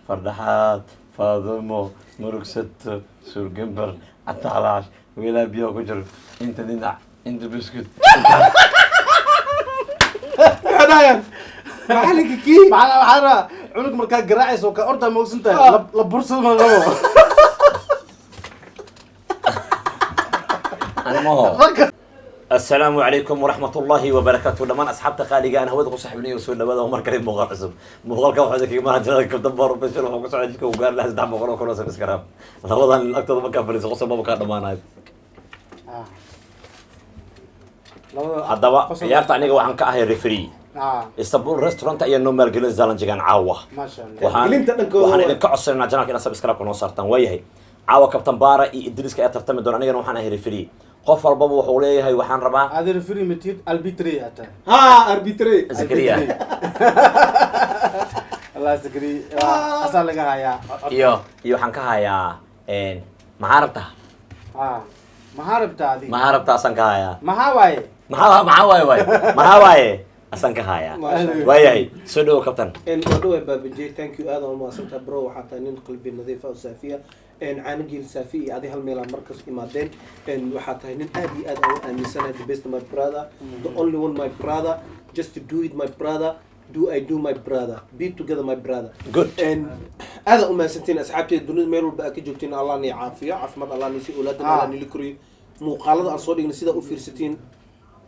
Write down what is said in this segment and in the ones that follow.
فردحات فاضمو مرق ست سور جنبر عطالاش ويلا بيو كجر انت دينا انت بسكت حنايا محلك كي معنا عنق مركا قراعيس وكا أردا موسنتا لبرصل من لو انا ما هو السلام عليكم ورحمة الله وبركاته لما أصحاب تقالي أنا هودك وصاحبني وسوينا هذا عمر كريم مغار حسب مغار كم حاجة كي ما عندنا كم دبر بس شنو حقوق سعيدك وقال له دعم مغار وكل ناس بسكرام هذا وضع أكثر مكان في الرزق ما مكان ضمان هذا بقى يارت عنيق وعن كأهل ريفري اسطنبول ريستورانت أي نوم مرجلين زالن جيجان عاوة ما شاء الله وحنا إذا كعصرنا جانا كنا سبسكرايب كنا صارتن وياهي عاوة كابتن بارا إدريس كأي ترتمد دون أنا وحنا هي ريفري qof walbaba wuxuu leeyahay waxaan rabaa هذا ريفري متيد البيتري أتا اربيتري زكريا الله زكريا أصلا لك هيا iyo waxaan ka hayaa maharabta محاربتا هذه maharabta asan ka hayaa محاواي maxaa waaye asan ka hayaa waayahay soo dhawo kabtan ودوه بابنجي ثانك يو هذا ما صرت برو وحتى قلبي نظيفه وسافيه عن جيل سافي هذه هالميل مركز إمادين وحتى نين أدي أنا سنة the best my brother the only one my brother just to do it my brother do my brother be together my brother good هذا أم سنتين أصحابتي الدنيا ميرو بأكيد جبتين الله ني عافية عفمت الله نسي أولادنا الله نلكري مقالة أصولي نسيدا أوفير ستين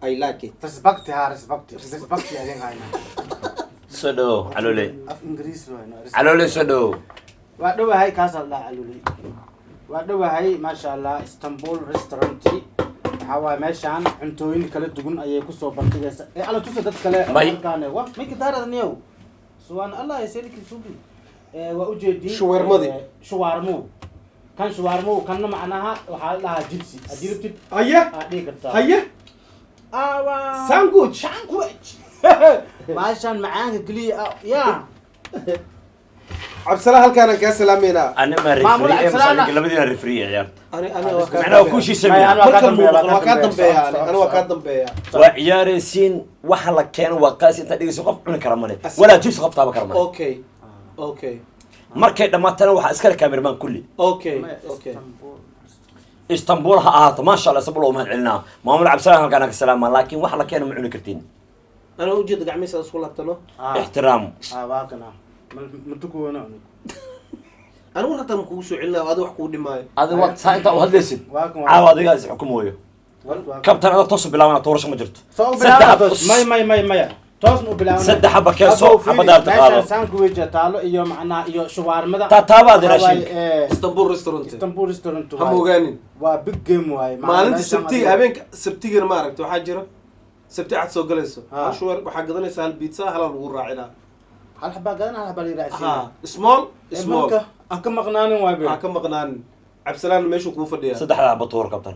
I like it respect يا دين هاينا soo dhawo calole أف إنجليز وين calole soo dhawo وادوه هاي كاس الله علولي وادوه هاي ما شاء الله اسطنبول ريستورانتي هوا ماشان عنتوين كلا دقون أيه كسو بنتيجة على توسة تتكلم كانه وا ما كتار النيو سوان الله يسيرك سوبي وأوجدي شوارمو كان شوارمو كان معناها وحالها جيبسي أجيبت هيا سانكوتش ماشان معاك كلي يا عبد السلام هل كان كاس سلامينا أنا ما ريفري مساك لبدينا ريفري عيال أنا معناه كل شيء سمي أنا وكادم بيا وعيار سين وحلا كان وقاس أنت دقيقة سقف من كرمانة ولا جيب سقف طابة كرمانة أوكي markay dhamaatana waxa iska cameraman kulli اوكي اسطنبول ها ما شاء الله سبلو ما علنا maamul cabsalaam halkaan ka salaama laakiin wax la keenay ma cuni kartiin انا وجد قعميس اسكو لابتنو احترام واكنا متكو انا انا ورتا مكو سو علنا واد wax ku dhimay adi wad saayta oo hadlaysid caawadiga is xukumoyo kabtan ada toos bilaawna toorasho ma jirto ماي توس مو بلاونا سد حبة كيسو حبة دار تقالو سانكويج تالو iyo macna iyo shawarmada taaba dirashin اسطنبول ريستورانت هم وغانين waa big game way maalinta sabti habeenka sabtiga ma aragto waxa jira sabti aad soo galayso ashwar waxa gadanaysa hal pizza hal lagu raacina hal xabba gadan hal xabba raacina small aka maqnaanin waa be aka maqnaanin absalaan meeshu ku fadhiya saddexda batoor kabtan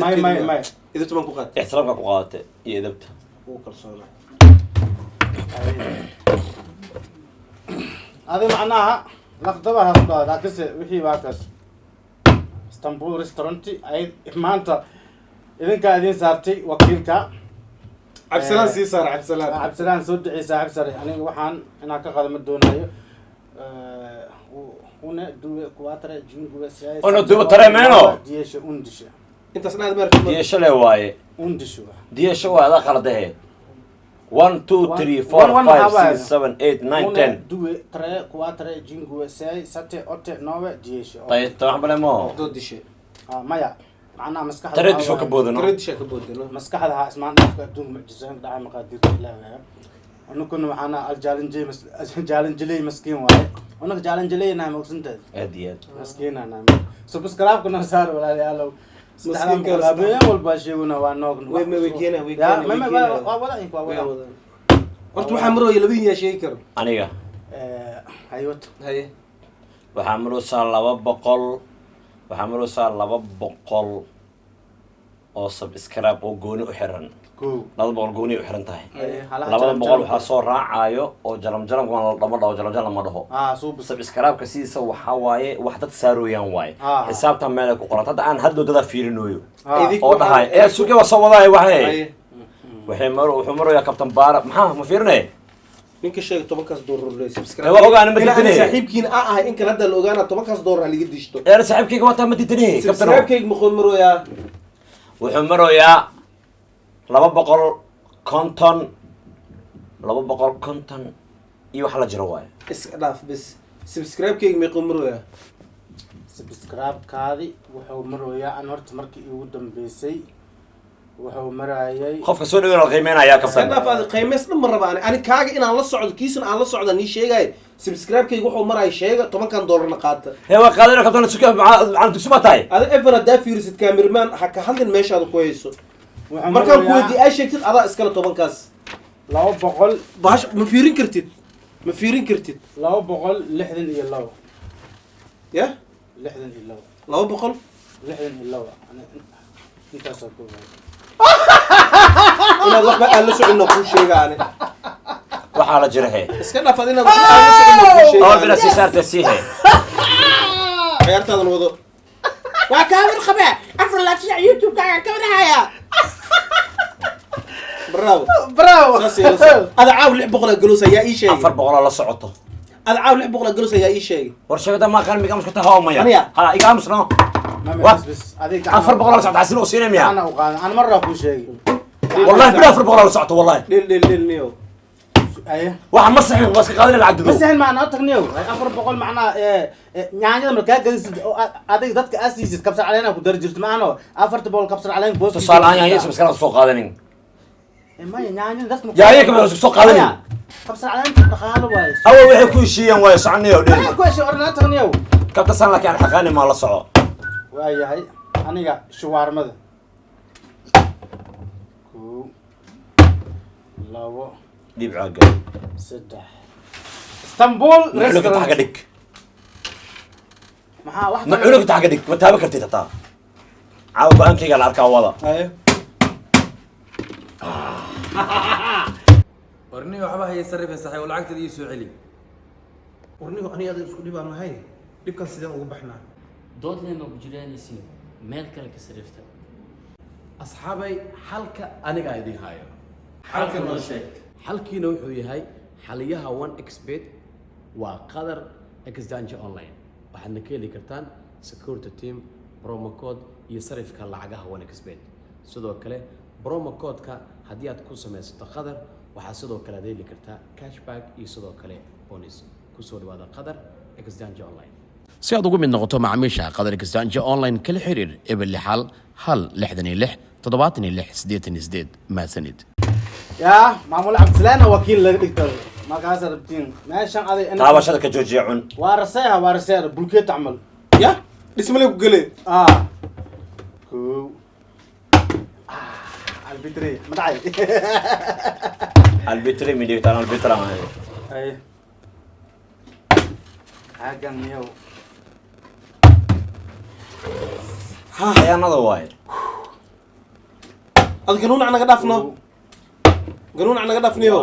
may idu tuman ku qaad ixtiraamka ku qaadate iyo edabta oo kalsoona هذا معناها لقطبها هذا لكن وحي واكس اسطنبول ريستورانتي اي ما انت اذا قاعدين صارتي وكيلك عبد السلام سي صار عبد السلام سود عيسى عبد السلام انا waxaan ina ka qadama doonayo una due quattro cinque sei una due tre meno 10 11 انت سناد marka 10 le waaye 11 10 waa hada qaladahay 1 2 3 4 5 6 7 8 9 10 2 3 4 5 6 7 8 9 10 طيب تمام بلا ما دود شيء مايا معناها مسكحة تريد شو كبودنا تريد شو كبودنا مسكحة اسمها نفك دون معجزين دعاء مقادير الله أنا كنا معنا الجالنجلي مسكين واحد أنا جالنجلي نعم وسنتد أديات مسكين أنا سبسكرايب كنا صار ولا يالو مسكين كلا بيا والباشي ونوانوك ويجينا ولا إنك ولا أنت محمرو يلبين يا شيكر أنيقة أيوت هاي وحمرو صار لبا بقول oo subscribe oo gooni u xiran laba boqol gooni u xiran tahay laba boqol waxa soo raacayo oo jaram waan la dhama dhaw jaram ma dhaho subscribe ka siisa waxa waaye wax dad saarooyaan waaye xisaabta meel ku qoran hadda aan haddo dada fiirinayo oo dhahay suuqi waa soo wadaay waxay wuxuu maro ya kabtan baara maxaa ma fiirinay ninka sheegay 10 doolar leh subscribe waa ogaana ma ina didinay saaxiibkiina ahay in kala dal ogaana 10 doolar liga dishto ee saaxiibkayga waa ma didinay kabtan saaxiibkayga ma qoon marooyaa wuxuu marooyaa 250 iyo wax la jiro waay iska dhaaf bas subscribe-kayga ma qoon marooyaa subscribe-kaadi wuxuu marooyaa an horta markii ugu dambeysay wuxuu marayay qofka soo dhaweyn qiimeynaya kabtan iska dhaaf qiimeys dhan ma rabaan ani kaaga inaan la socdo kiisan aan la socdo ni sheegay subscribe-kayga wuxuu marayay sheega 10 doolarna qaata waa qaadana kabtan suuqa aan dugsi ma tahay ada ever da fiirsid cameraman ha ka hadlin meeshaada ku hayso markaan ku weydiiyay ay sheegtid adaa iskala 10kaas 200 bash ma fiirin kartid 262 ya 62 200 62 ana intaas oo kooban inaad waxba aan la socono ku sheegaane waxaa la jira he iska dhaaf inaad waxba aan la socono ku oo sheegaane bila si saarta si he ciyaartaadan wado waa kaamir khabaa afar la tii youtube ka wadahaya bravo ada caaw 600 galuus ayaa ii sheegay 400 la socoto ada caaw 600 galuus ayaa ii sheegay war sheegada ma qalmi gams ku tahaa maya ha iga amsno بس هذيك 400 la socdo asin oo siinay miya انا وقال انا مره اكو شيء والله بلا 400 la socto والله ليل نيو ايه waxa ma saxin waa iska qaadin lacag بس هل معنا تقنيو 400 معنا نيانيدا marka gadis adig dadka asiisid kabsar caleena ku dar jirto maano 400 kabsar caleen boos tusaale aan yahay iska soo qaadanin ما نيانيدا dadka yahay kama soo qaadanin kabsar caleen dhaqaalo waay awo waxay ku heshiiyeen way soconiyo dheer ku heshiiyeen orna taqniyo kabta san laakiin xaqani ma la soco waayahay aniga shuwaarmada ku labo dib caaga saddex istanbul restaurant xaga dhig maxaa wax ma cunug xaga dhig ma taaba kartid taa caaw baankayga la arkaa wada haye warni waxba hay sarifay saxay oo lacagtadii soo celi warniyo ani aad isku dhibaan lahayn dhibkan sideen ugu baxnaa doodleena ku jiraanaysiin meel kale ka sarifta asxaabay halka aniga idin hayo halka noo sheeg halkiina wuxuu yahay xaliyaha 1xbet waa qadar exchange online waxaadna ka heli kartaan security team promo code iyo sarifka lacagaha 1xbet sidoo kale promo code-ka haddii aad ku samaysato qadar waxaa sidoo kale aad heli kartaa cashback iyo sidoo kale bonus kusoo dhawaada qadar exchange online si aad ugu mid noqoto macaamiisha qadar exchange online kala xiriir eber hal 66 76 maasanid يا معمول عبد السلام وكيل لقيته ما قاصر بتين ماشي هذا انا taabashada ka joojiya cun وارسيها بلوكيت تعمل ya dhisma ku galay كو البتري ما تعال albitri mi dhigtaan albitra اي حاجه نيو ayaanada waay ad ganuun anaga dhaafno ganuun anaga dhaafniyo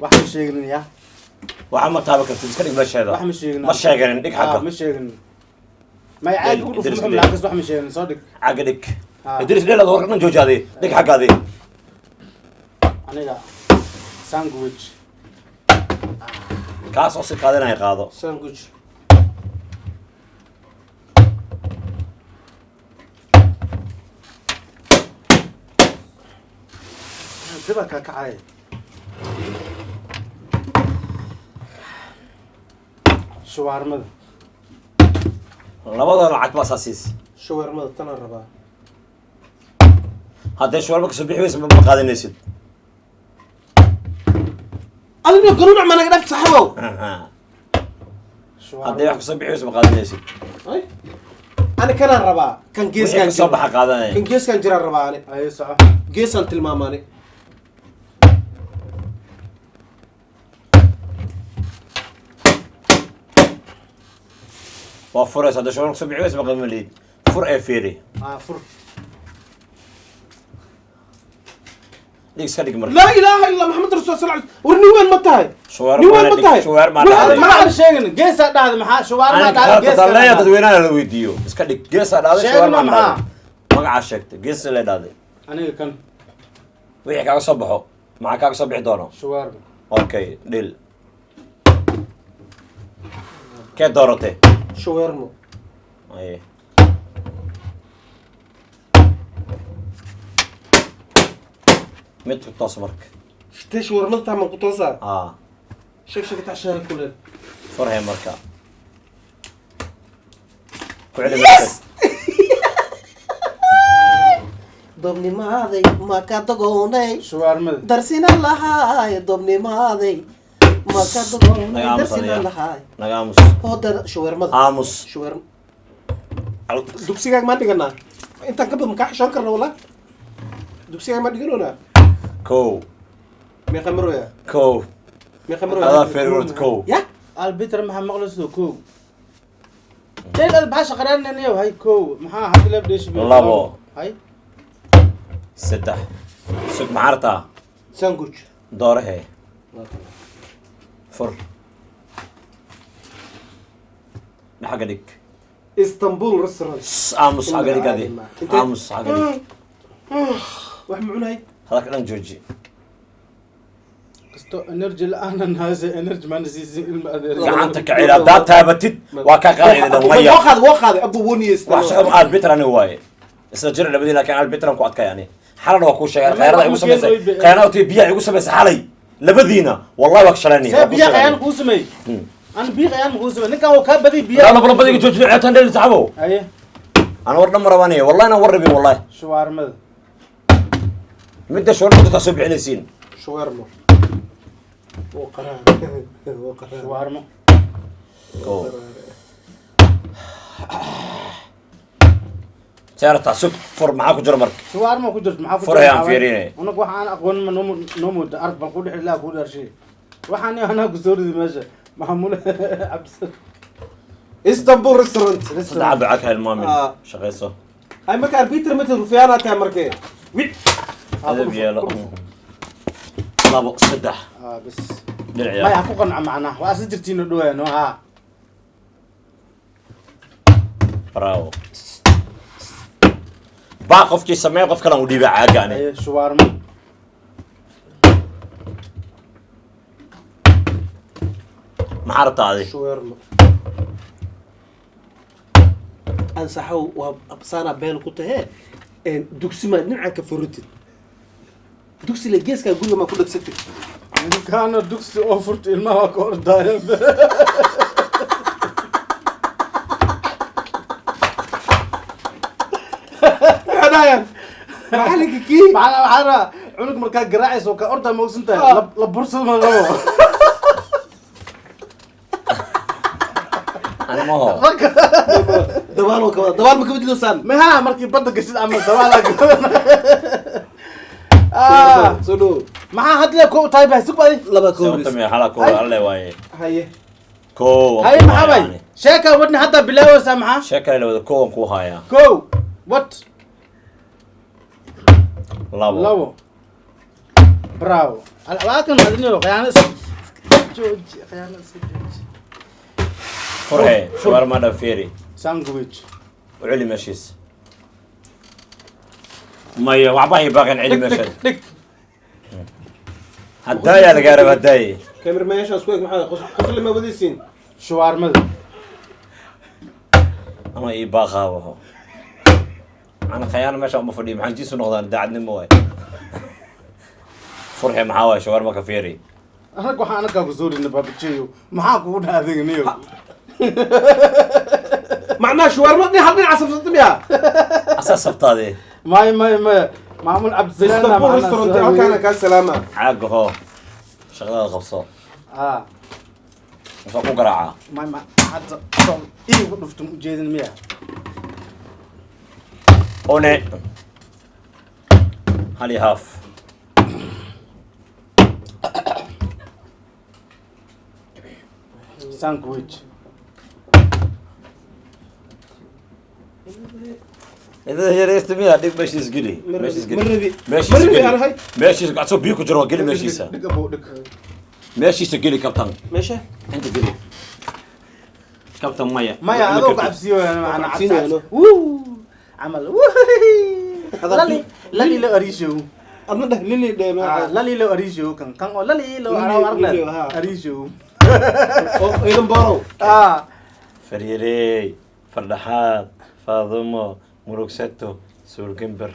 واحد شيغن يا waxa ma taaba kartid iska dhig meesheeda واحد مش شيغن ma sheeganin dhig xagga مش شيغن ما يعاد يقول إدريس في ليه؟ العكس واحد مش شيغن صدق xagga dhig idris dheelad warqadan joojaade dhig xaggaade انا لا ساندويتش kaas oo si qaadanaya qaado sandwich تبقى كعكعي شوارمد labada lacag baa saasiis shawarmada tan rabaa haddii shawarma ka soo bixi weysa ma qaadanaysid adina ganuun ma naga dhaaf saxabow haddii wax ka soo bixi weysa ma qaadanaysid ay ani kana rabaa kan wixii geeskan ka soo baxa qaadanaya kan geeskan jira rabaa ani اي صح geesan tilmaamaani waa furaysa haddii shawarma ka soo bixi weysa ma qaadan malihid fur ee fiiri فر ديك سكدك مرة لا اله الا محمد رسول الله صلى الله عليه وسلم ورني وين متاهي شوار ني وين ما متاهي شوار ما ما دعي aan sheegin geesa dhahda maxaa shuwaar ma أنا dhahda كنت لا تدوينا لو فيديو سكدك جيس هذا شوار sheegna ما maxaa ما عشقت جيس اللي دادي aniga kan ويحكي على صبحه معك على صبح دونه shuwaar اوكي ديل كيف دورته شاورما اي متر تصمرك شتي شاورما تعمل قطوسه شك تاع الشاي كله فرها مركا يس ضمني ماضي ما كاتقوني shuwaarmada درسنا لهاي ضمني ماضي ما كاتقوني درسنا لهاي نقاموس هو در شاورما قاموس شاورما دكسيغا ما دغنا انت قبل ما كحشون كرنا ولا دكسيغا ما دغنا كو مي خمرو يا كو مي خمرو هذا فيرورد كو يا albitra maxaa maqlayso kow jeel albaash qarananiyo hay kow maxaa had la bdeesh labo hay سدح سوق معرتا ساندويتش دوره فر نحقدك اسطنبول ريستورانت قاموس عقلي قدي قاموس عقلي واحد معنا هاي هذاك الان جوجي kasto energy la'aanan haase energy ma nasiisin ilma adeer gacanta cila daa taabatid waa ka qaadayna dhamaya واخذ ابو بونيس wax shaqo aad bitran waaye isla jir labadii laakiin aad bitran ku adka yani xalad waa ku sheegay qeyrada igu sameysay qeyrada tii biyaha igu sameysay xalay labadiina wallahi waa shalani biya qayaan ku sameey an biya qayaan ku sameey ninkan uu ka badi biya la labadiga joojin ciidan dheer tacabo aye ana war dhamar rabanay wallahi ana warbi wallahi shuwaarmada midda shawarma ka soo bixinaysiin شاورما وقرار وقرار shuwaarmo سيارة سوق فر معاك جرى مرك shuwaarmo ku jirto maxaa ku Fur ayaan fiirinay. unak waxaan aqoon ma noo muddo arf bal ku dhixi laa ku dharshay waxaan ana ku soo ridi meesha maxamul abs اسطنبول ريستورانت صدع معك هاي المامن شغيصه هاي مكان بيتر مثل رفيانا تاع مركي ويت هذا بيلا لابو صدح bas درعيا ما ku qanca macna waa si jirtiin dhaweeno ha براو باقف كي سمي قف كلام ودي عاقاني ay shuwaarmo ما عرفت هذه شاورما انصحوا وابصانا بين كنت هي دوكسي ما نعك فرتت دوكسي لجيس كان يقول ما كلك ستة كان dugsi oo furta ilmaha ka ordaayan حنايا معلق كي macna waxaa rabaa cunug markaa garaacayso ka ordaa moogsan tahay la bursad ma rabo انا ما هو دبالو كمان دبال ما كبدي لسان meha markii badda gashid ama dawaala سلو maxaa hadle ko tahay baa sug badi لبا سويت كوريس من حلا كو الله واي هاي كو hay maxaa bay sheeka wadni hadda bilaawaysa maxaa شكل لو كو كو هايا kow what لابو labo bravo alwaakan hadniyo khiyaano jooji khiyaano jooji فرهي شوار ما دفيري sandwich وعلي مشيس مايا وعباهي باقي علي مشي dhig هدايا القارب هدايا كاميرا ما يشاء سويك محل قصر لي ما بدي سين shuwaarmada اما اي باقا وهو انا خيانة ماشي ام فدي محنتي سو نقدان داعد نمو فرحي محاوي شوار ما كفيري anaga waxaan anaga ku soo ridna baabijeeyo maxaa kugu dhaadegniyo معناه شاورما دي حاطين عصف صدميها اساس صفتادي may maamul cabdisalaam اسطنبول ريستورانت مكانه كان سلامة عاق هو شغلة الخبصة ah وفاكو قراعة may hadda soo iigu dhuftum ujeedin miya اوني هالي هاف sandwich إذا هي ريستميها ديك ماشي سجلي ماشي سجلي مربي ماشي مربي سجلي أنا هاي ماشي قاعد تصوب بيكو جرو قلي ماشي سا دق ابو دق ماشي سجلي كابتن ماشي أنت قلي كابتن مايا ما هذوك عبسيو انا عبسينو عبسيو أنا. عمل لالي لو اريشو أنا ده للي ده ما لالي لو اريشو كان لالي لو انا ارغلا اريشو إذا بارو فريري فردحات فاضمة مروكسيتو سول كمبر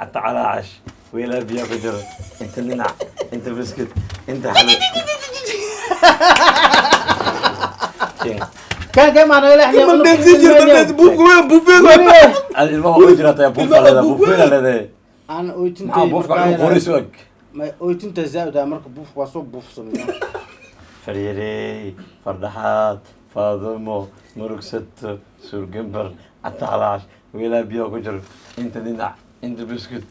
حتى على عش ويلا بيا فجر انت اللي نع انت بسكت انت حلو كان معنا ولا احنا من بنزين بوفيه الماما اجرت يا بوفا هذا بوفا هذا انا اويتنت مع بوفا على قوريس وق ما اويتنت زاو دا مرك بوف واسو بوف سمي فريري فردحات فاضمة مروكسيتو سول كمبر حتى على عش ويلا بيا فجر انت اللي نع انت بسكت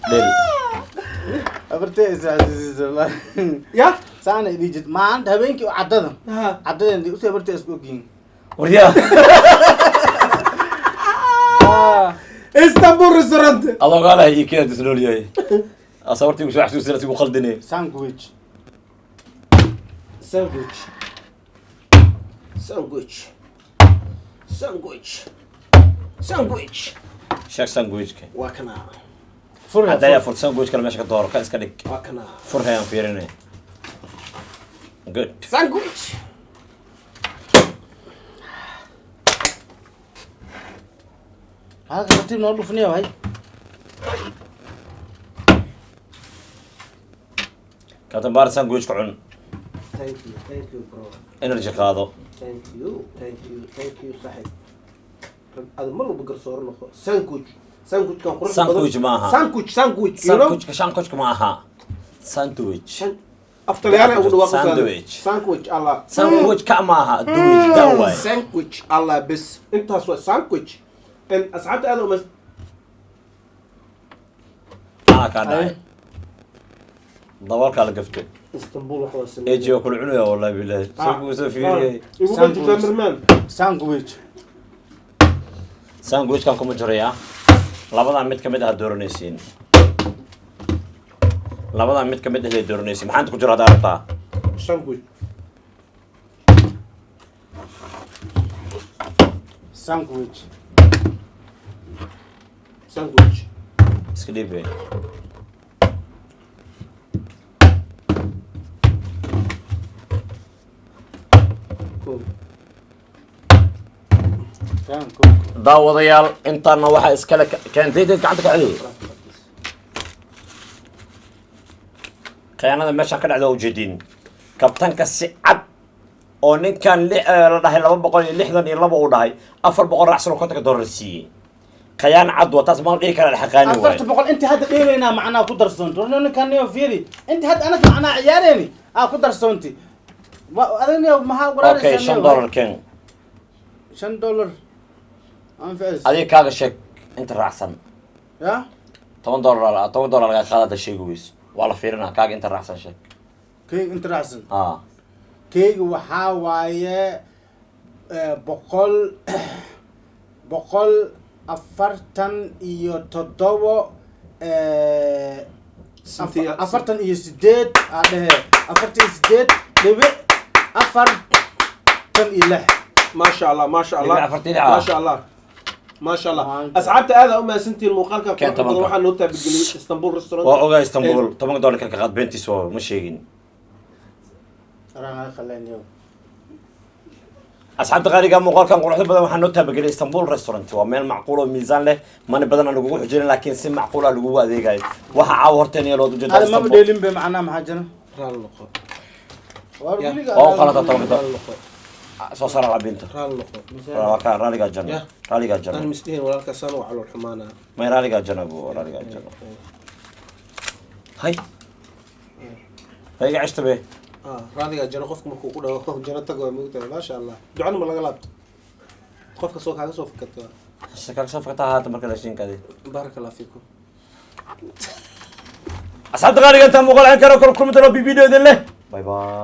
ليل أبرتي عزيز والله يا سانا ديجت ما عند هبينك وعددا ها عددا دي أسي أبرتي أسكوكين وريا اسطنبول ريستورانت الله قال هي كده تسلولي اصورتي وش احسن سيرتي وخلدني ساندويتش ساندويتش ساندويتش ساندويتش ساندويتش شاك ساندويتش كي وكنا فرها هدايا فور ساندويتش كلام ماشي كدور كاس كدك وكنا فرها يا فيرني جود ساندويتش هذا ترتيب نقول فنيا هاي كابتن بار ساندويتش كعن ثانك يو برو انرجي قادو ثانك يو صحيح هذا مرة بقر صور نخو ساندويتش ساندويتش كان قرص ساندويتش معها ساندويتش ساندويتش كشانكوش معها ساندويتش أفضل يعني أقول واقع ساندويتش ساندويتش الله ساندويتش كماها دويش دواي ساندويتش الله بس أنت سوى ساندويتش إن أصحابت أنا ومس انا كان دورك على قفته اسطنبول وحوس ايجي وكل عنوية والله بالله سوقوا سفيري ساندويتش ساندويتش كان كم جريا لبضع ميت كميد هالدورنيسين لبضع ميت كميد هالدورنيسين محان تكون جرى دارتها ساندويتش ساندويتش ساندويتش سكليبي كان كوك داوضيال انتنا waxa iskala kan deedad gacanta ka celiyo khiyaanada meesha ka dhacdo ujeedin kabtanka si cad oo ninkan la dhahay 262 uu dhahay 400 raacsan oo kontonka dollar siiyay khiyaan cad wataas ma dhigi kara xaqaani waay أفرت بقول أنت هذا ديرينا معنا كدر سنت ورنا كان يوم فيري أنت هذا أنا معنا عياريني كدر سنتي وأنا ما ها قرار اوكي $5 كان $5 أنفعس adiga kaaga sheeg inta raacsan يا $10 laga qaada sheegoys wala fiirina kaaga inta raacsan sheeg كي أنت راسن ah كي وحاواية بقول أفرتن إيو تدوو أفرتن إيو سديد أفرتن سديد لبي أفرتن إله ما شاء الله ما شاء الله اللي عفرتي لي ما شاء الله ما شاء الله أصحابت هذا أم سنتي المقال كان بروح نوتة بالجليد اسطنبول ريستورانت waa ogaa istanbul $10 ka qaad beentiis oo ma sheegin رانا خلاني يوم asxaabta qaaliga muuqaalkan quruxda badan waxaan noo taabagelay istanbul restaurant waa meel macquul oo miisaan leh mana badan aan lagu xujin laakiin si macquul ah lagu adeegayo waxa caaw horteen iyo loo jeedaa هذا ما بديلين بمعنى محاجنا رال لقو oo qalada tobanka soo saar la binta رال لقو waa ka raaliga janna raaliga أنا janna مستهين ولا كسان وعلى الحمانة ma raaliga janna buu raaliga janna hay hay عشت به رالي جانا قفك مركو قوله جانا تقوى موتا ما شاء الله دعنا ما لقلبت قفك سوق هذا سوق كتوا shakaag soo fakata haata marka la shiinkadi بارك الله فيكم asxaabta qaaliga inta muuqaal aan karo kulmada loo bibido idin leh bye bye